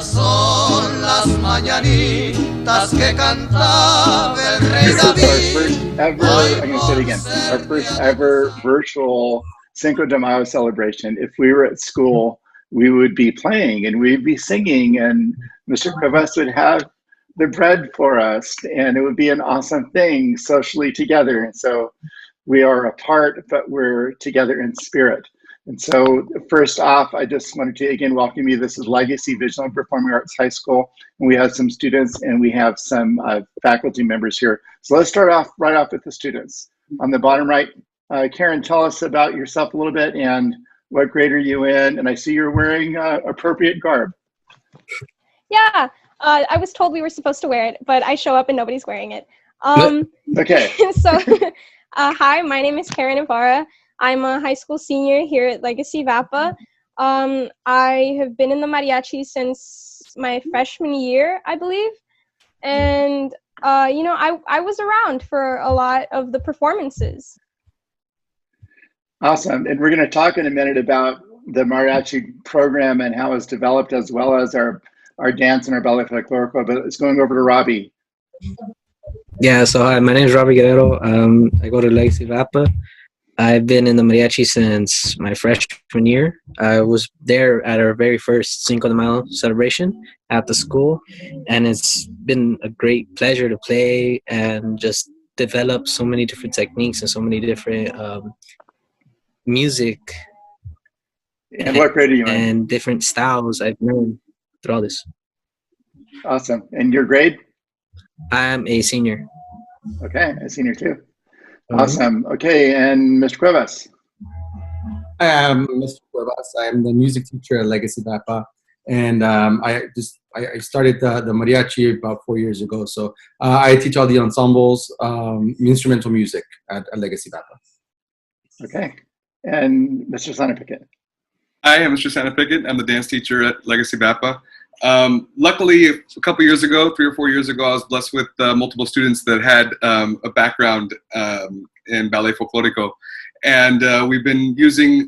son las mañanitas que cantaba el rey This is our David. first ever, I'm going to say it again, our first ever virtual Cinco de Mayo celebration. If we were at school, we would be playing and we'd be singing, and Mr. Cuevas would have the bread for us, and it would be an awesome thing socially together. And so we are apart, but we're together in spirit. And so first off, I just wanted to again welcome you. This is Legacy Visual and Performing Arts High School. And we have some students and we have some faculty members here. So let's start off right off with the students. On the bottom right, Karen, tell us about yourself a little bit and what grade are you in? And I see you're wearing appropriate garb. Yeah, I was told we were supposed to wear it, but I show up and nobody's wearing it. Okay. So, hi, my name is Karen Ibarra. I'm a high school senior here at Legacy VAPA. I have been in the mariachi since my freshman year, I believe. And, you know, I was around for a lot of the performances. Awesome. And we're going to talk in a minute about the mariachi program and how it's developed, as well as our dance and our ballet folklorico. But it's going over to Robbie. Yeah, so hi, my name is Robbie Guerrero. I go to Legacy VAPA. I've been in the mariachi since my freshman year. I was there at our very first Cinco de Mayo celebration at the school, and it's been a great pleasure to play and just develop so many different techniques and so many different music. And what grade are you in? And different styles I've learned through all this. Awesome. And your grade? I'm a senior. Okay, a senior too. Awesome. Okay, and Mr. Cuevas. I am Mr. Cuevas. I am the music teacher at Legacy VAPA, and I started the mariachi about 4 years ago. So I teach all the ensembles, instrumental music at Legacy VAPA. Okay, and Mr. Santa Pickett. I am Mr. Santa Pickett. I'm the dance teacher at Legacy VAPA. Luckily, a couple years ago, 3 or 4 years ago, I was blessed with multiple students that had a background in ballet folklorico. And we've been using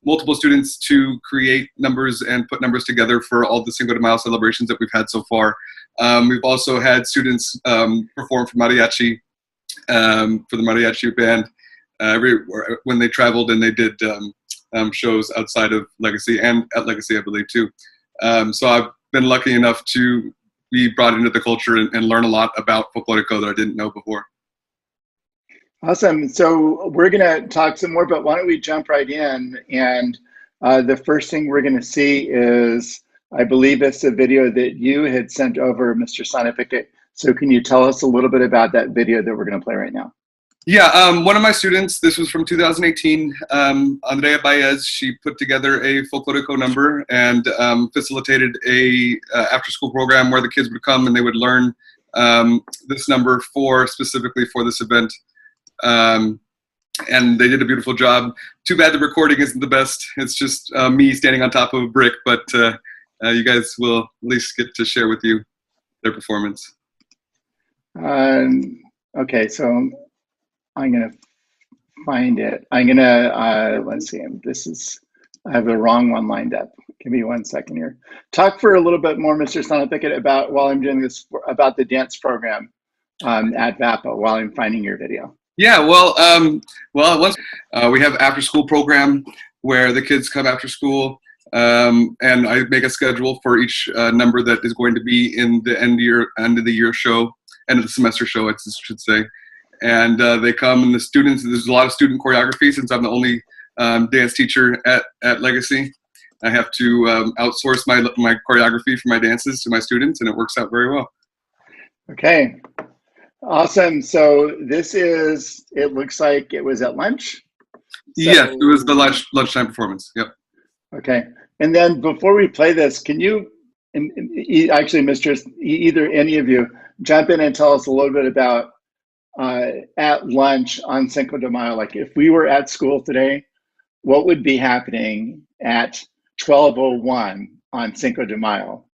multiple students to create numbers and put numbers together for all the Cinco de Mayo celebrations that we've had so far. We've also had students perform for mariachi, for the mariachi band, when they traveled and they did shows outside of Legacy and at Legacy, I believe, too. So I've been lucky enough to be brought into the culture and learn a lot about folklorico that I didn't know before. Awesome. So we're going to talk some more, but why don't we jump right in? And the first thing we're going to see is, I believe it's a video that you had sent over, Mr. Santa Pickett. So can you tell us a little bit about that video that we're going to play right now? Yeah, one of my students, this was from 2018, Andrea Baez, she put together a folklorico number and facilitated a after-school program where the kids would come and they would learn this number specifically for this event. And they did a beautiful job. Too bad the recording isn't the best. It's just me standing on top of a brick, but you guys will at least get to share with you their performance. Okay, so I'm going to find it. I'm going to, let's see, I have the wrong one lined up. Give me 1 second here. Talk for a little bit more, Mr. Santa Pickett, about, while I'm doing this, about the dance program at VAPA, while I'm finding your video. Yeah, well, once we have after school program where the kids come after school, and I make a schedule for each number that is going to be in the end of the year show, end of the semester show, I should say. And they come, and the students, there's a lot of student choreography since I'm the only dance teacher at Legacy. I have to outsource my choreography for my dances to my students, and it works out very well. Okay, awesome. So this is, it looks like it was at lunch? Yes, it was the lunchtime performance, yep. Okay, and then before we play this, can you, actually, either any of you, jump in and tell us a little bit about at lunch on Cinco de Mayo, like if we were at school today, what would be happening at 12:01 on Cinco de Mayo?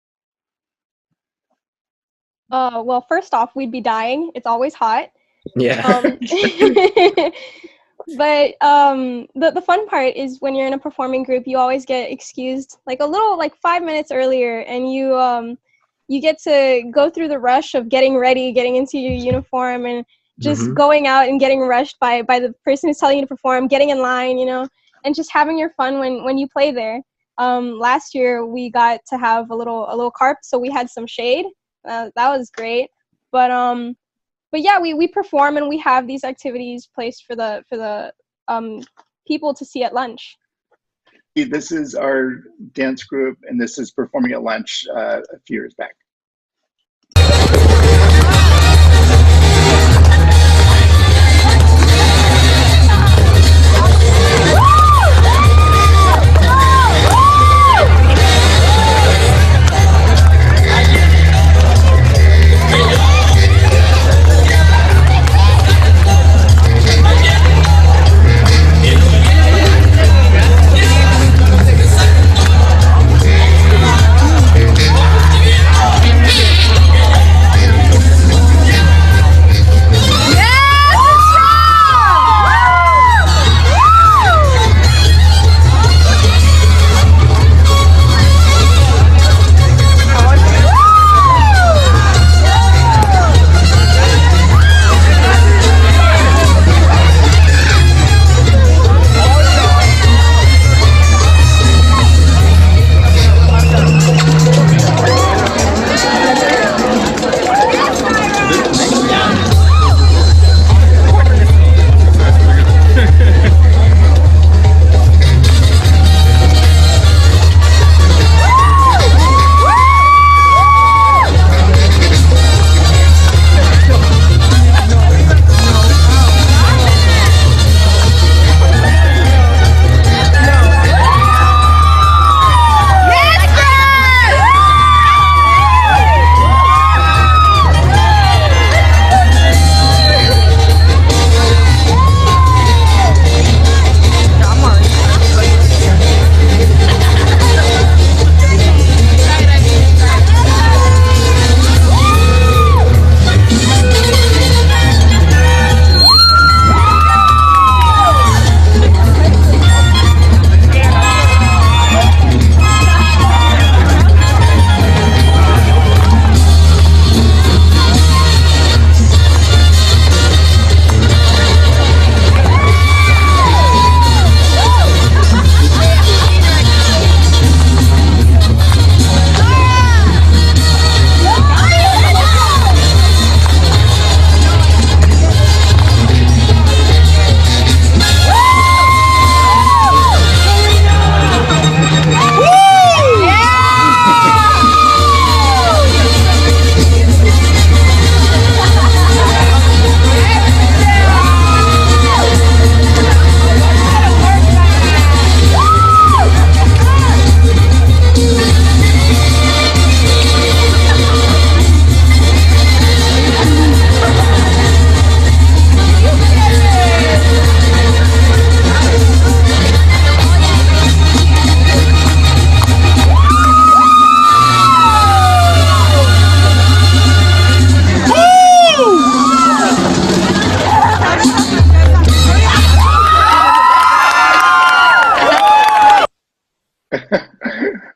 Well, first off, we'd be dying. It's always hot. Yeah. But the fun part is when you're in a performing group, you always get excused like a little, like 5 minutes earlier, and you get to go through the rush of getting ready, getting into your uniform, and just going out and getting rushed by the person who's telling you to perform, getting in line, and just having your fun when you play there. Last year we got to have a little carp, so we had some shade. That was great. But yeah, we perform and we have these activities placed for the people to see at lunch. This is our dance group, and this is performing at lunch a few years back.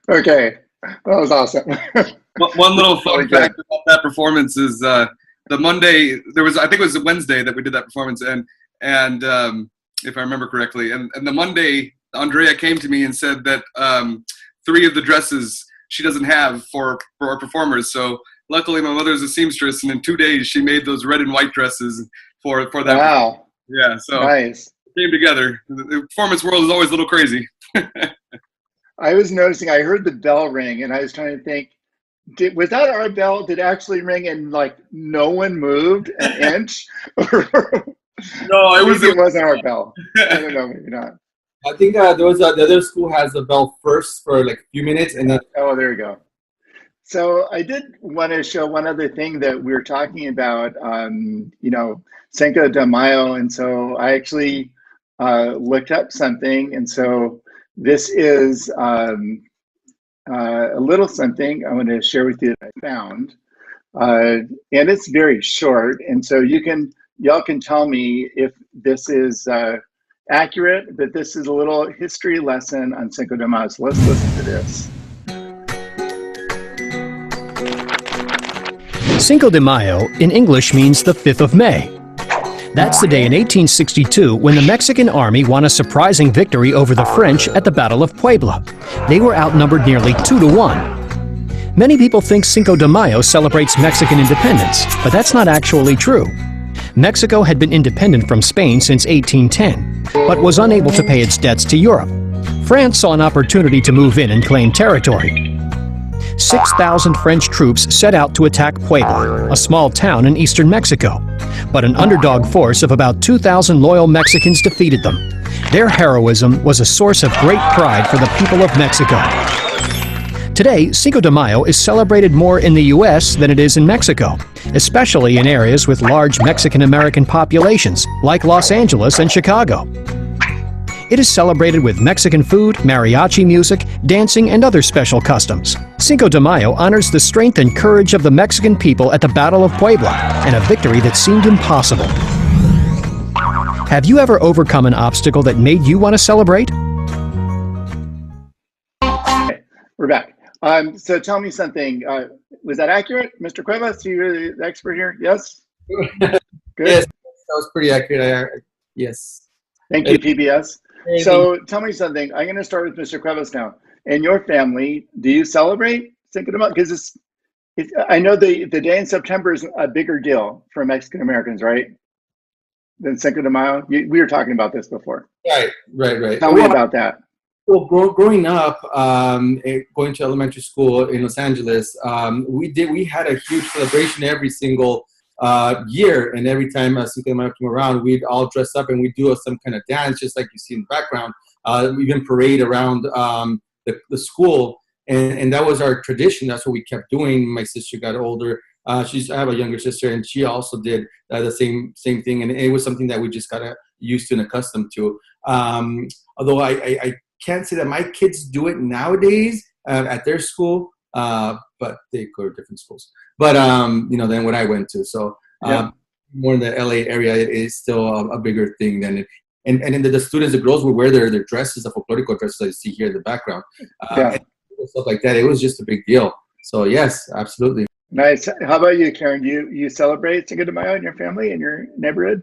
Okay, that was awesome. One little fun fact about that performance is the Monday I think it was a Wednesday that we did that performance, and if I remember correctly, and the Monday Andrea came to me and said that 3 of the dresses she doesn't have for our performers. So luckily my mother's a seamstress, and in 2 days she made those red and white dresses for that. Wow. Yeah, so nice. It came together. The performance world is always a little crazy. I was noticing, I heard the bell ring, and I was trying to think, was that our bell? Did it actually ring and like no one moved an inch? No, it wasn't our bell. I don't know, maybe not. I think there was the other school has the bell first for like a few minutes, and then there we go. So I did want to show one other thing that we were talking about, Cinco de Mayo, and so I actually looked up something, and so this is a little something I want to share with you that I found, and it's very short, and so y'all can tell me if this is accurate, but this is a little history lesson on Cinco de Mayo. So let's listen to this. Cinco de Mayo in English means the 5th of May. That's the day in 1862 when the Mexican army won a surprising victory over the French at the Battle of Puebla. They were outnumbered nearly 2-1. Many people think Cinco de Mayo celebrates Mexican independence, but that's not actually true. Mexico had been independent from Spain since 1810, but was unable to pay its debts to Europe. France saw an opportunity to move in and claim territory. 6,000 French troops set out to attack Puebla, a small town in eastern Mexico. But an underdog force of about 2,000 loyal Mexicans defeated them. Their heroism was a source of great pride for the people of Mexico. Today, Cinco de Mayo is celebrated more in the U.S. than it is in Mexico, especially in areas with large Mexican-American populations, like Los Angeles and Chicago. It is celebrated with Mexican food, mariachi music, dancing, and other special customs. Cinco de Mayo honors the strength and courage of the Mexican people at the Battle of Puebla, and a victory that seemed impossible. Have you ever overcome an obstacle that made you want to celebrate? Okay, we're back. So tell me something. Was that accurate, Mr. Cuevas? You're the expert here. Yes. Good. Yes, that was pretty accurate. Yes. Thank you, PBS. So tell me something. I'm going to start with Mr. Cuevas now. In your family, do you celebrate Cinco de Mayo? Because I know the day in September is a bigger deal for Mexican Americans, right? Than Cinco de Mayo. We were talking about this before. Right. Tell me about that. Well, growing up, going to elementary school in Los Angeles, we had a huge celebration every single year, and every time Cinco de Mayo came around, we'd all dress up and we'd do some kind of dance, just like you see in the background. We even parade around the school, and that was our tradition. That's what we kept doing. My sister got older. I have a younger sister, and she also did the same thing, and it was something that we just got used to and accustomed to. Although I can't say that my kids do it nowadays at their school, but they go to different schools. But than what I went to. So more in the LA area, it is still a bigger thing than it. And then the students, the girls would wear their dresses, the folklorico dresses that you see here in the background, and stuff like that. It was just a big deal. So yes, absolutely. Nice. How about you, Karen? Do you celebrate Cinco de Mayo in your family, in your neighborhood?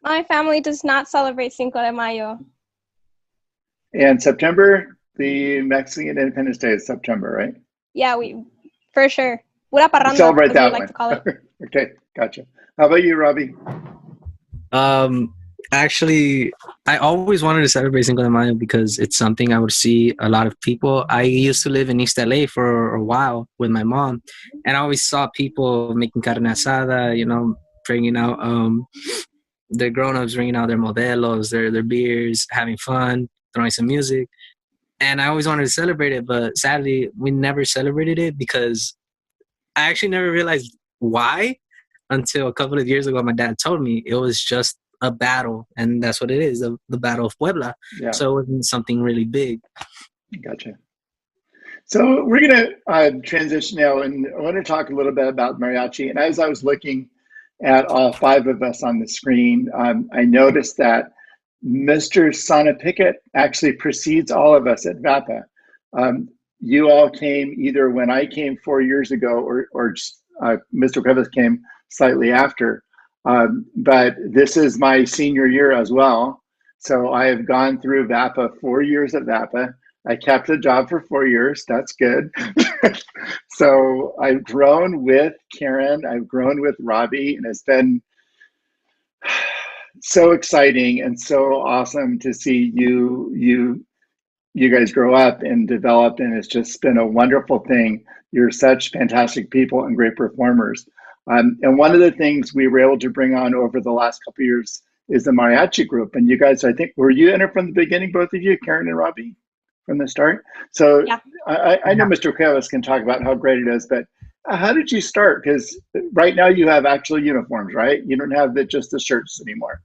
My family does not celebrate Cinco de Mayo. And September, the Mexican Independence Day is September, right? Yeah, for sure. Pura parranda, Celebrate that like one. to call it. Okay, gotcha. How about you, Robbie? Actually, I always wanted to celebrate Cinco de Mayo because it's something I would see a lot of people. I used to live in East LA for a while with my mom, and I always saw people making carne asada, bringing out the grown-ups, bringing out their modelos, their beers, having fun, throwing some music. And I always wanted to celebrate it, but sadly, we never celebrated it because I actually never realized why until a couple of years ago. My dad told me it was just a battle, and that's what it is, the Battle of Puebla. Yeah. So it wasn't something really big. Gotcha. So we're going to transition now, and I want to talk a little bit about mariachi. And as I was looking at all five of us on the screen, I noticed that Mr. Sana Pickett actually precedes all of us at VAPA. You all came either when I came 4 years ago or Mr. Cuevas came slightly after. But this is my senior year as well. So I have gone through VAPA, 4 years at VAPA. I kept the job for 4 years. That's good. So I've grown with Karen. I've grown with Robbie, and it's been so exciting and so awesome to see you guys grow up and develop, and it's just been a wonderful thing. You're such fantastic people and great performers. And one of the things we were able to bring on over the last couple of years is the mariachi group. And you guys, I think, were you in it from the beginning, both of you, Karen and Robbie, from the start? So yeah. I know Mr. Cuevas can talk about how great it is, but how did you start? Because right now you have actual uniforms, right? You don't have just the shirts anymore.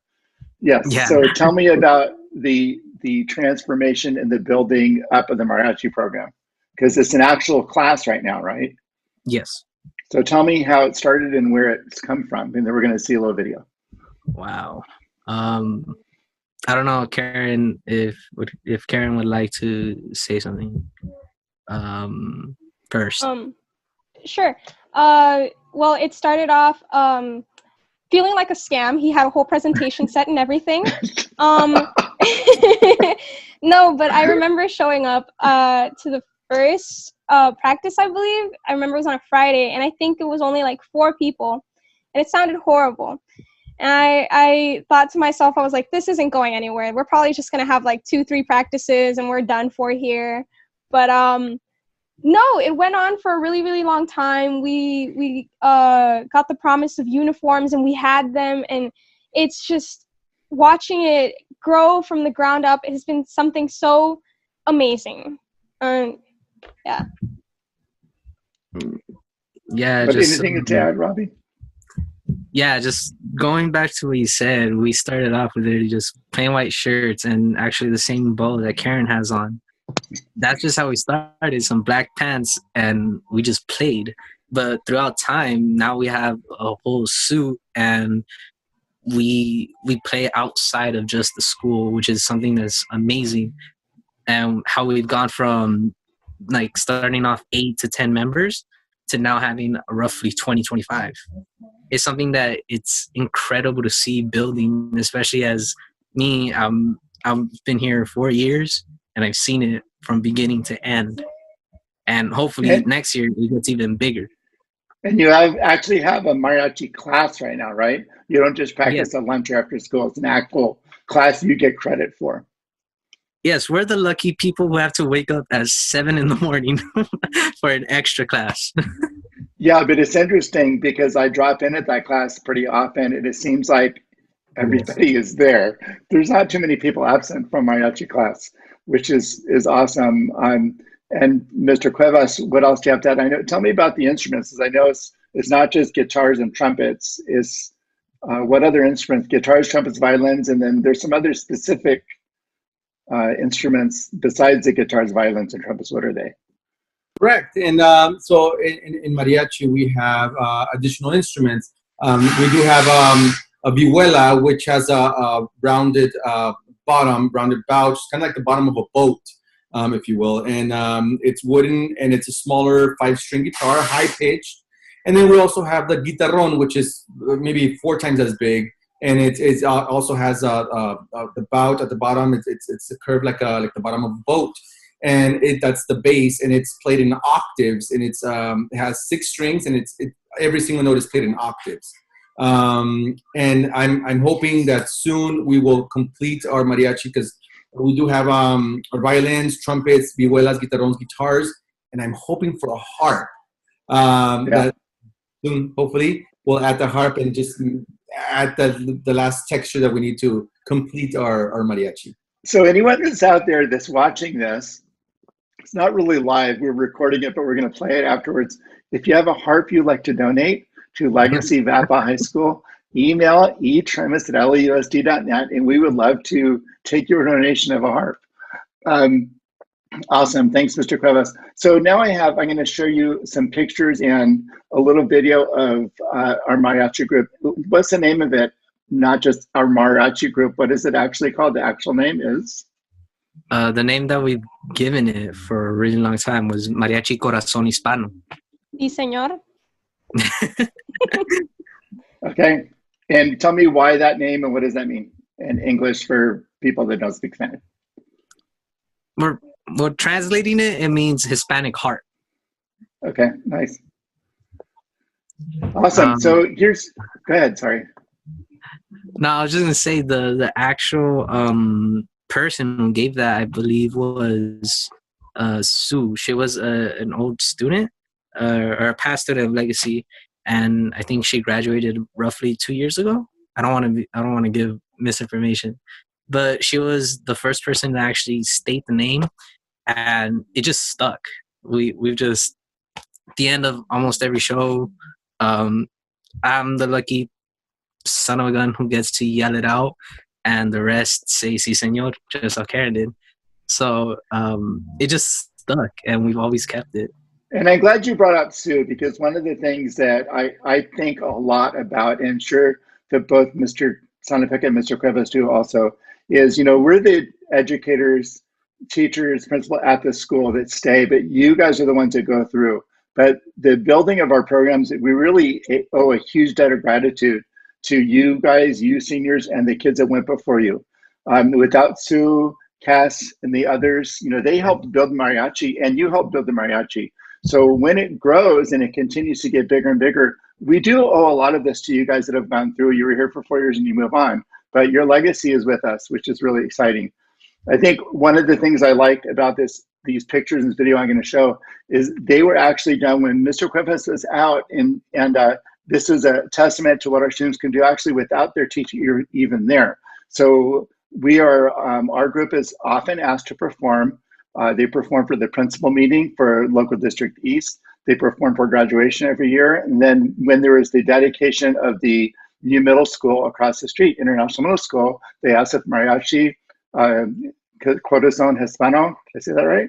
Yes. Yeah. So tell me about the transformation in the building up of the mariachi program, because it's an actual class right now, right? Yes. So tell me how it started and where it's come from, and then we're going to see a little video. Wow. I don't know, Karen, if Karen would like to say something first. Sure. Well, it started off feeling like a scam. He had a whole presentation set and everything. No, but I remember showing up to the first practice, I believe. I remember it was on a Friday, and I think it was only like 4 people, and it sounded horrible. And I thought to myself, I was like, this isn't going anywhere. We're probably just going to have like 2-3 practices, and we're done for here. But no, it went on for a really, really long time. We got the promise of uniforms, and we had them, and it's just watching it grow from the ground up. It has been something so amazing. Yeah. Yeah, But just anything to add, Robbie? yeah, just going back to what you said, we started off with literally just plain white shirts and actually the same bow that Karen has on. That's just how we started, some black pants, and we just played. But throughout time, now we have a whole suit, and we play outside of just the school, which is something that's amazing. And how we've gone from like starting off 8 to 10 members to now having roughly 20-25. It's something that it's incredible to see building, especially as me. I've been here 4 years, and I've seen it from beginning to end. And hopefully And, next year it gets even bigger. and you actually have a mariachi class right now, right? You don't just Yes, practice at lunch or after school. It's an actual class you get credit for. yes, we're the lucky people who have to wake up at 7 in the morning for an extra class. Yeah, but it's interesting because I drop in at that class pretty often, and it seems like Yes. everybody is there. There's not too many people absent from mariachi class, which is awesome. And Mr. Cuevas, what else do you have to add? I know. Tell me about the instruments, as I know it's not just guitars and trumpets. Is what other instruments? Guitars, trumpets, violins, and then there's some other specific instruments besides the guitars, violins, and trumpets. What are they? Correct. And so in mariachi, we have additional instruments. We do have a vihuela, which has a rounded bottom, rounded bow, kind of like the bottom of a boat, if you will. And it's wooden, and it's a smaller 5-string guitar, high pitched. And then we also have the guitarrón, which is maybe 4 times as big. And it also has the bout at the bottom. It's a curve like the bottom of a boat, and that's the bass, and it's played in octaves, and it has 6 strings, and every single note is played in octaves. And I'm hoping that soon we will complete our mariachi, because we do have our violins, trumpets, vihuelas, guitarrones, guitars, and I'm hoping for a harp. Yeah. That soon, hopefully, we'll add the harp and just add the last texture that we need to complete our mariachi. So anyone that's out there that's watching this, it's not really live. We're recording it, but we're going to play it afterwards. If you have a harp you'd like to donate to Legacy VAPA High School, email etremis@leusd.net, and we would love to take your donation of a harp. Awesome. Thanks, Mr. Cuevas. So now I'm going to show you some pictures and a little video of our mariachi group. What's the name of it? Not just our mariachi group. What is it actually called? The actual name is? The name that we've given it for a really long time was Mariachi Corazón Hispano. Sí, señor. Okay. And tell me why that name and what does that mean in English for people that don't speak Spanish? We're translating it. It means Hispanic heart. Okay, nice. Awesome. So go ahead. Sorry. No, I was just gonna say the actual person who gave that, I believe, was Sue. She was an old student or a past student of Legacy, and I think she graduated roughly 2 years ago. I don't want to give misinformation, but she was the first person to actually state the name, and it just stuck. We've just, at the end of almost every show, I'm the lucky son of a gun who gets to yell it out, and the rest say "Sí, señor," just how Karen did. So it just stuck, and we've always kept it. And I'm glad you brought up Sue, because one of the things that I think a lot about, and sure that both Mr. Sanapeka and Mr. Cuevas do also, is, you know, we're the educators, teachers, principal at the school that stay, but you guys are the ones that go through. But the building of our programs, we really owe a huge debt of gratitude to you guys, you seniors, and the kids that went before you. Without Sue, Cass, and the others, you know, they helped build mariachi, and you helped build the mariachi. So when it grows and it continues to get bigger and bigger, we do owe a lot of this to you guys that have gone through. You were here for 4 years and you move on, but your legacy is with us, which is really exciting. I think one of the things I liked about these pictures and this video I'm going to show is they were actually done when Mr. Cuevas was out, and this is a testament to what our students can do actually without their teacher even there. So we are, our group is often asked to perform. They perform for the principal meeting for local district East. They perform for graduation every year. And then when there is the dedication of the new middle school across the street, International Middle School, they asked if mariachi, Corazon Hispano, did I say that right?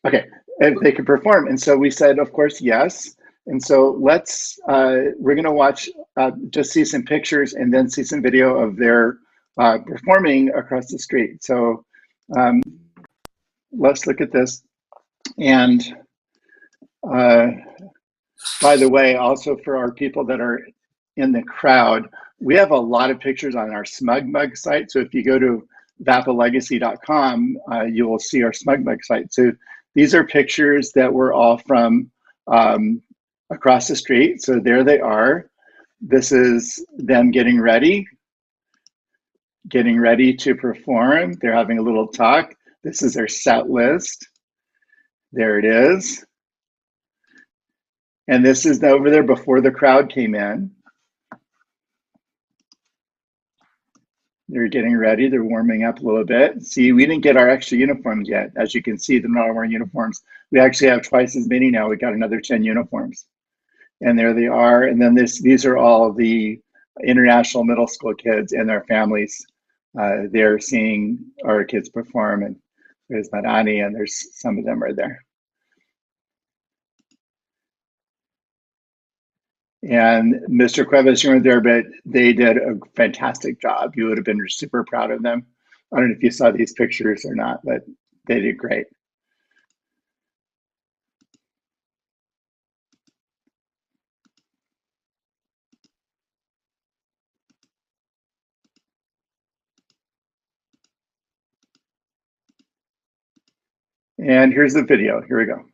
Okay, if they could perform. And so we said, of course, yes. And so we're gonna watch, just see some pictures and then see some video of their performing across the street. So let's look at this. And by the way, also for our people that are in the crowd, we have a lot of pictures on our SmugMug site. So if you go to vapalegacy.com, you will see our SmugMug site. So these are pictures that were all from across the street. So there they are. This is them getting ready to perform. They're having a little talk. This is their set list. There it is. And this is over there before the crowd came in. They're getting ready, they're warming up a little bit. See, we didn't get our extra uniforms yet. As you can see, they're not wearing uniforms. We actually have twice as many now. We got another 10 uniforms. And there they are. And then these are all the international middle school kids and their families. They're seeing our kids perform, and there's Marani, and there's some of them right there. And Mr. Cuevas, you weren't there, but they did a fantastic job. You would have been super proud of them. I don't know if you saw these pictures or not, but they did great. And here's the video. Here we go.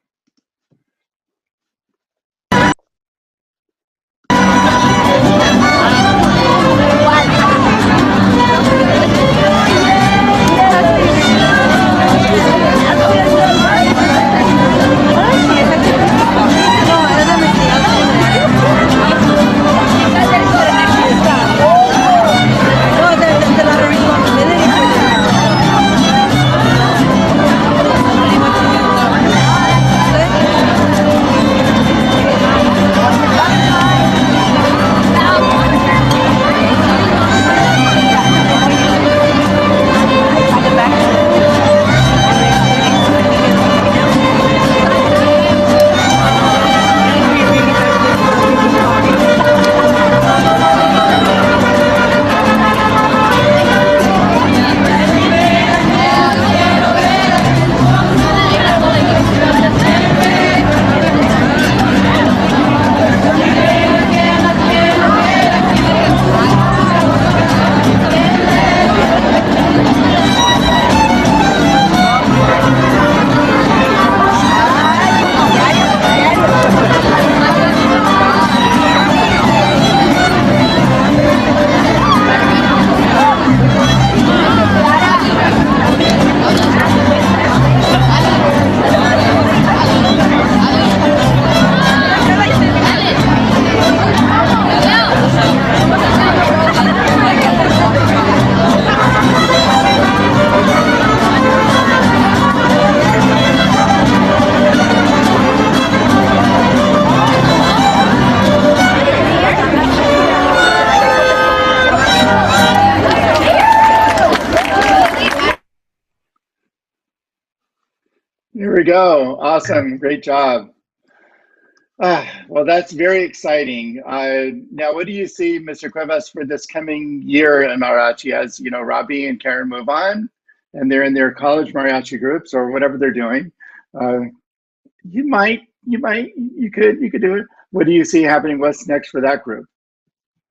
Here we go. Awesome. Great job. Well, that's very exciting. Now, what do you see, Mr. Cuevas, for this coming year in mariachi? As you know, Robbie and Karen move on, and they're in their college mariachi groups or whatever they're doing. Uh, you could do it. What do you see happening? What's next for that group?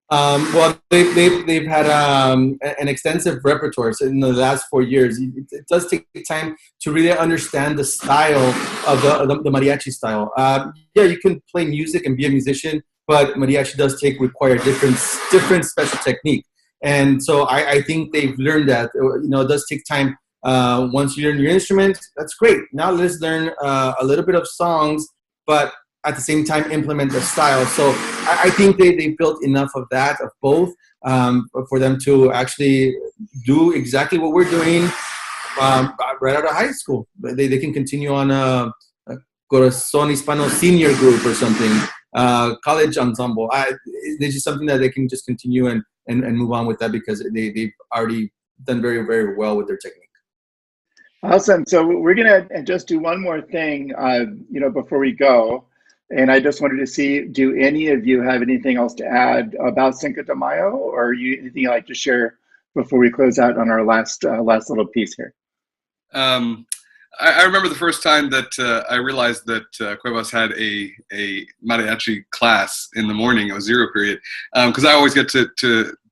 Well, they've had an extensive repertoire in the last 4 years. It does take time to really understand the style of the mariachi style. Yeah, you can play music and be a musician, but mariachi does require different special technique. And so I think they've learned that. You know, it does take time. Once you learn your instrument, that's great. Now let's learn a little bit of songs, but at the same time implement the style. So I think they built enough of that, of both, for them to actually do exactly what we're doing right out of high school. They can continue on a Corazon Hispano senior group or something, college ensemble. It's just something that they can just continue and move on with that, because they've already done very, very well with their technique. Awesome. So we're going to just do one more thing, before we go. And I just wanted to see, do any of you have anything else to add about Cinco de Mayo, or anything you'd like to share before we close out on our last little piece here? I remember the first time that I realized that Cuevas had a mariachi class in the morning. It was zero period, because I always get to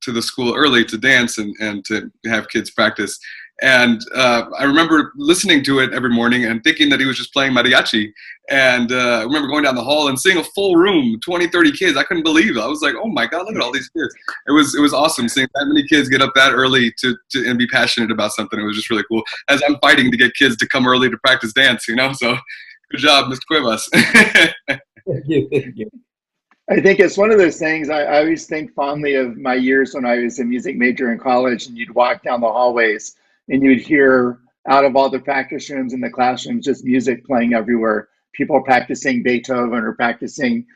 the school early to dance and to have kids practice. And I remember listening to it every morning and thinking that he was just playing mariachi. And I remember going down the hall and seeing a full room, 20, 30 kids. I couldn't believe it. I was like, oh my God, look at all these kids. It was awesome seeing that many kids get up that early to and be passionate about something. It was just really cool. As I'm fighting to get kids to come early to practice dance, so good job, Mr. Cuevas. Thank you. I think it's one of those things. I always think fondly of my years when I was a music major in college, and you'd walk down the hallways and you'd hear out of all the practice rooms in the classrooms just music playing everywhere. People practicing Beethoven or practicing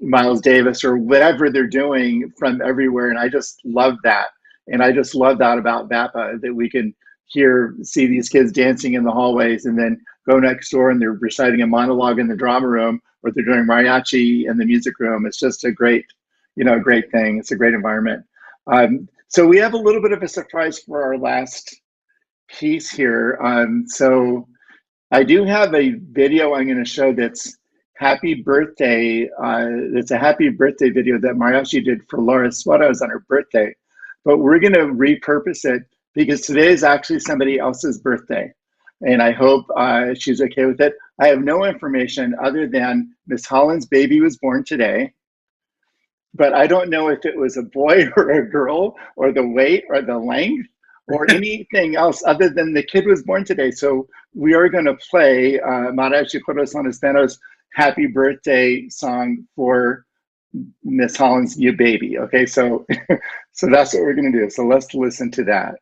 Miles Davis or whatever they're doing from everywhere. And I just love that. And I just love that about VAPA, that we can see these kids dancing in the hallways and then go next door and they're reciting a monologue in the drama room, or they're doing mariachi in the music room. It's just a great thing. It's a great environment. So we have a little bit of a surprise for our last piece here. So I do have a video I'm going to show that's happy birthday. It's a happy birthday video that Mariachi did for Laura Suarez on her birthday. But we're going to repurpose it because today is actually somebody else's birthday. And I hope she's okay with it. I have no information other than Miss Holland's baby was born today. But I don't know if it was a boy or a girl, or the weight or the length, or anything else other than the kid was born today. So we are going to play Mariachi Corazon Hispano's happy birthday song for Miss Holland's new baby. Okay, so so that's what we're going to do. So let's listen to that.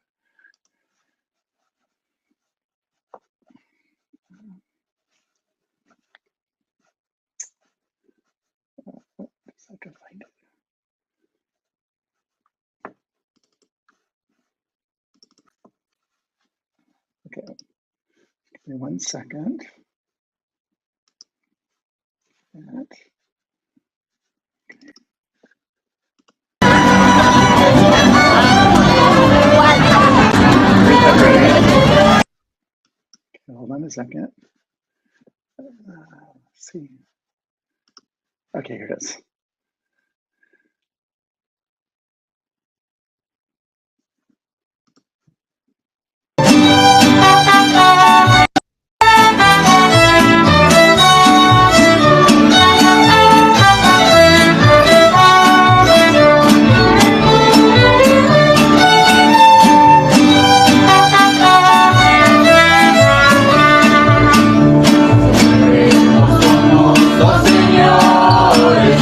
Okay, give me 1 second. That. Okay, hold on a second. Let's see. Okay, here it is. Señores,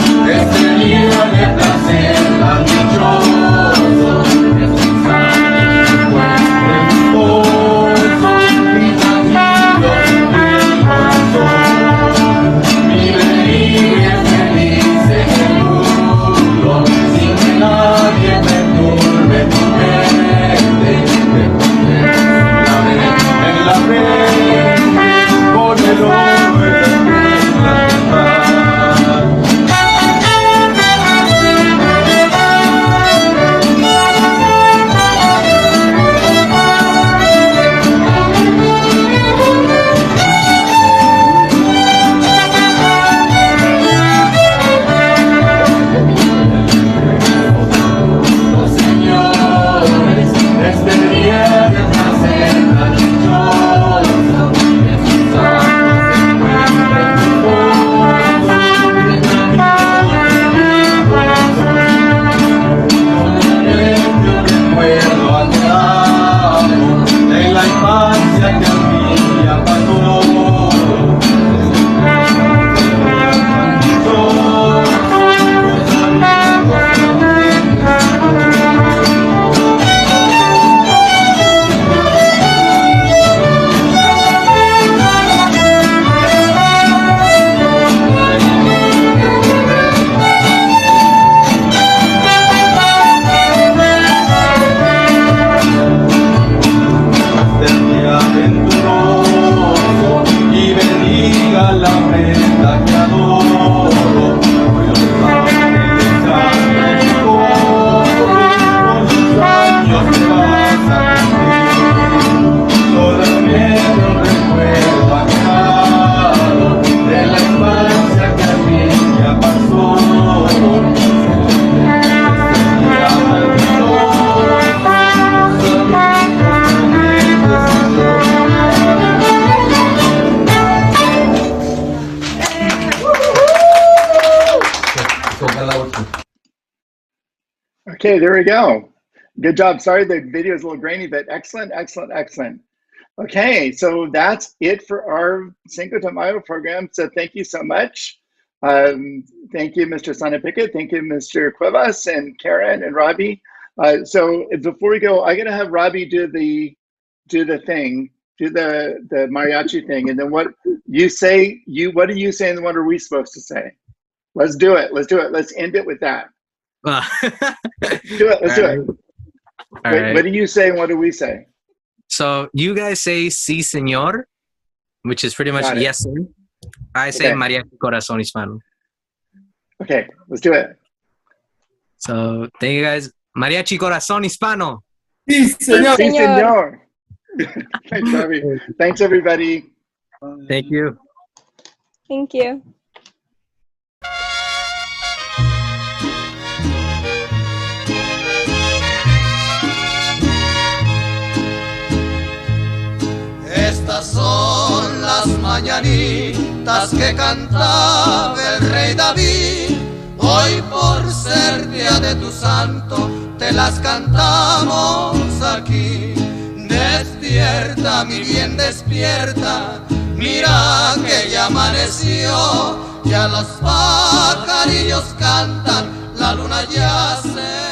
Okay, there we go. Good job. Sorry, the video is a little grainy, but excellent, excellent, excellent. Okay, so that's it for our Cinco de Mayo program. So thank you so much. Thank you, Mr. Sanapica. Thank you, Mr. Cuevas and Karen and Robbie. So before we go, I'm gonna have Robbie do the thing, do the mariachi thing, and then what you say. What do you say, and what are we supposed to say? Let's do it. Let's do it. Let's end it with that. Do it. Let's do it. What do you say, and what do we say? So you guys say "Sí, señor," which is pretty much yes, sir. I say "Mariachi Corazón Hispano." Okay, let's do it. So thank you guys. Mariachi Corazón Hispano. Sí, señor. Sí, señor. Thanks, Robbie. Thanks, everybody. Thank you. Thank you. Estas son las mañanitas que cantaba el rey David. Hoy por ser día de tu santo te las cantamos aquí. Despierta, mi bien, despierta. Mira que ya amaneció. Ya los pajarillos cantan, la luna ya se